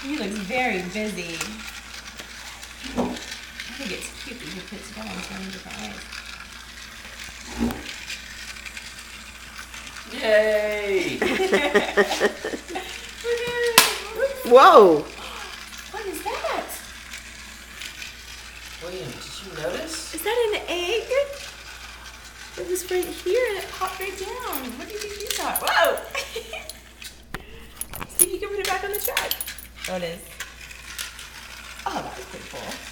He looks very busy. I think it's cute that you put together in so many different Yay! Whoa! What is that? William, did you notice? Is that an egg? It was right here and it popped right down. What do you think you thought? Whoa! See if you can put it back on the track. Oh, it is. Oh, that was pretty cool.